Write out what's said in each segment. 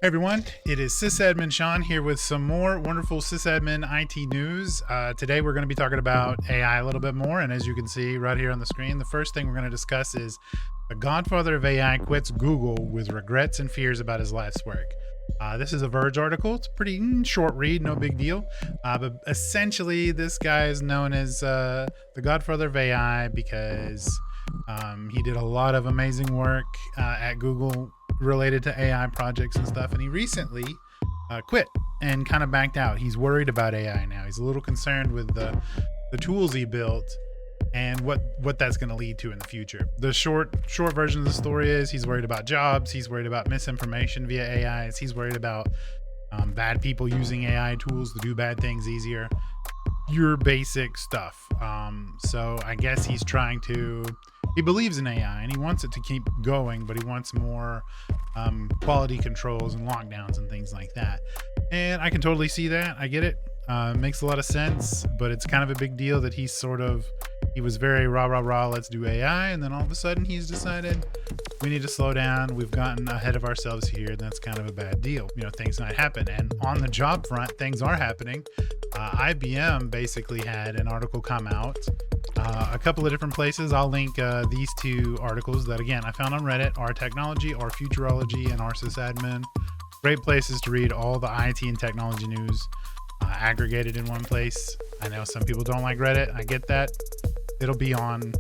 Hey everyone, it is SysAdmin Sean here with some more wonderful SysAdmin IT news. Today we're going to be talking about AI a little bit more, and as you can see right here on the screen, the first thing we're going to discuss is the godfather of AI quits Google with regrets and fears about his life's work. This is a Verge article. It's a pretty short read, no big deal. But essentially, this guy is known as the godfather of AI because he did a lot of amazing work at Google related to AI projects and stuff, and he recently quit and kind of backed out. He's worried about AI now. He's a little concerned with the tools he built and what that's going to lead to in the future. The short version of the story is he's worried about jobs, he's worried about misinformation via AIs, he's worried about bad people using AI tools to do bad things easier, your basic stuff. So I guess he believes in AI and he wants it to keep going, but he wants more quality controls and lockdowns and things like that. And I can totally see that. I get it. Makes a lot of sense, but it's kind of a big deal that he was very rah, let's do AI. And then all of a sudden he's decided we need to slow down. We've gotten ahead of ourselves here. And that's kind of a bad deal. Things might happen. And on the job front, things are happening. IBM basically had an article come out a couple of different places. I'll link these two articles that, again, I found on Reddit: Our Technology, Our Futurology, and Our SysAdmin. Great places to read all the IT and technology news aggregated in one place. I know some people don't like Reddit. I get that. It'll be on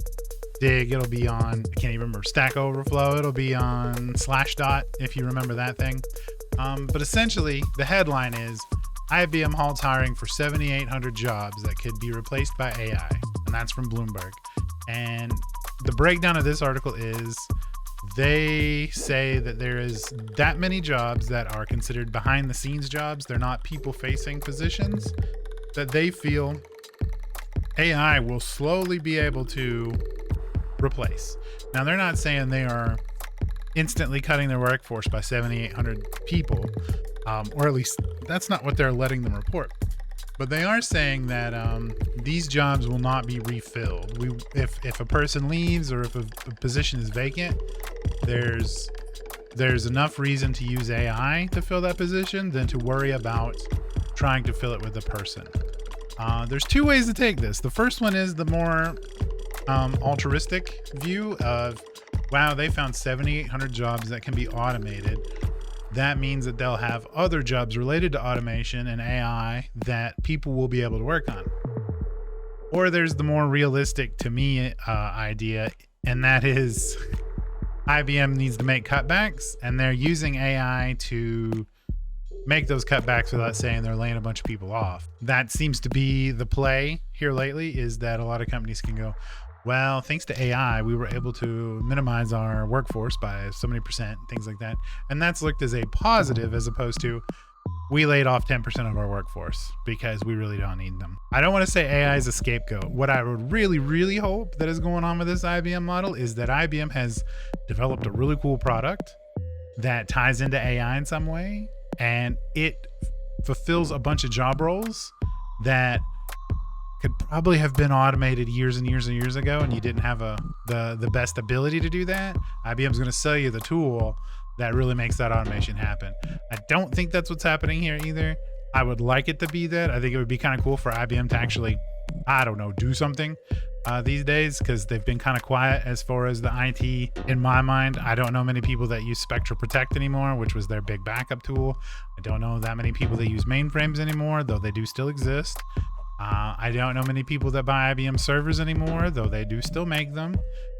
Dig. It'll be on, I can't even remember, Stack Overflow. It'll be on Slashdot, if you remember that thing. But essentially, the headline is IBM halts hiring for 7,800 jobs that could be replaced by AI. And that's from Bloomberg. And the breakdown of this article is they say that there is that many jobs that are considered behind the scenes jobs. They're not people facing positions that they feel AI will slowly be able to replace. Now, they're not saying they are instantly cutting their workforce by 7,800 people, or at least that's not what they're letting them report. But they are saying that these jobs will not be refilled. If a person leaves or if a position is vacant, there's enough reason to use AI to fill that position than to worry about trying to fill it with a person. There's two ways to take this. The first one is the more altruistic view of, wow, they found 7,800 jobs that can be automated. That means that they'll have other jobs related to automation and AI that people will be able to work on. Or there's the more realistic, to me, idea, and that is IBM needs to make cutbacks, and they're using AI to make those cutbacks without saying they're laying a bunch of people off. That seems to be the play here lately, is that a lot of companies can go, well, thanks to AI, we were able to minimize our workforce by so many %, things like that. And that's looked as a positive, as opposed to we laid off 10% of our workforce because we really don't need them. I don't want to say AI is a scapegoat. What I would really hope that is going on with this IBM model is that IBM has developed a really cool product that ties into AI in some way, and it fulfills a bunch of job roles that could probably have been automated years and years ago, and you didn't have the best ability to do that. IBM's going to sell you the tool that really makes that automation happen. I don't think that's what's happening here either. I would like it to be that. I think it would be kind of cool for IBM to actually, I don't know, do something these days, because they've been kind of quiet as far as the IT. In my mind, I don't know many people that use Spectra Protect anymore, which was their big backup tool. I don't know that many people that use mainframes anymore, though they do still exist. I don't know many people that buy IBM servers anymore, though they do still make them.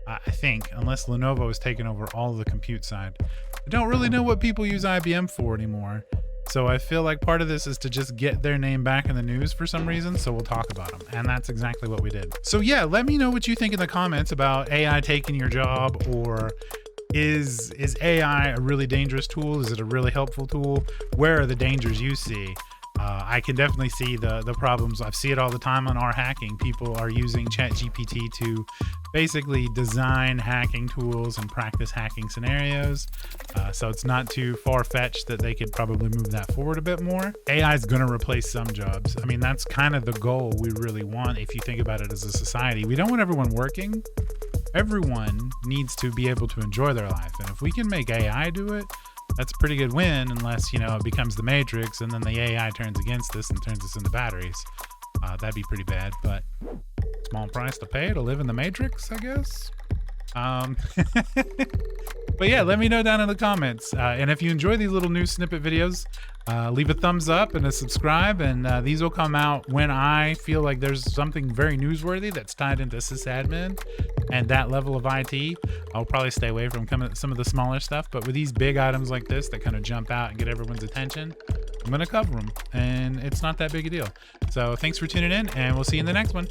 I think, unless Lenovo has taken over all of the compute side. I don't really know what people use IBM for anymore. So I feel like part of this is to just get their name back in the news for some reason, so we'll talk about them. And that's exactly what we did. So yeah, let me know what you think in the comments about AI taking your job, or is AI a really dangerous tool? Is it a really helpful tool? Where are the dangers you see? I can definitely see the problems. I see it all the time on our hacking. People are using ChatGPT to basically design hacking tools and practice hacking scenarios. So it's not too far-fetched that they could probably move that forward a bit more. AI is going to replace some jobs. I mean, that's kind of the goal we really want if you think about it as a society. We don't want everyone working. Everyone needs to be able to enjoy their life. And if we can make AI do it, that's a pretty good win, unless, you know, it becomes the Matrix and then the AI turns against us and turns us into batteries. That'd be pretty bad, but small price to pay to live in the Matrix, I guess. But yeah, let me know down in the comments. And if you enjoy these little news snippet videos, leave a thumbs up and a subscribe. And these will come out when I feel like there's something very newsworthy that's tied into sysadmin and that level of IT. I'll probably stay away from some of the smaller stuff. But with these big items like this that kind of jump out and get everyone's attention, I'm going to cover them. And it's not that big a deal. So thanks for tuning in, and we'll see you in the next one.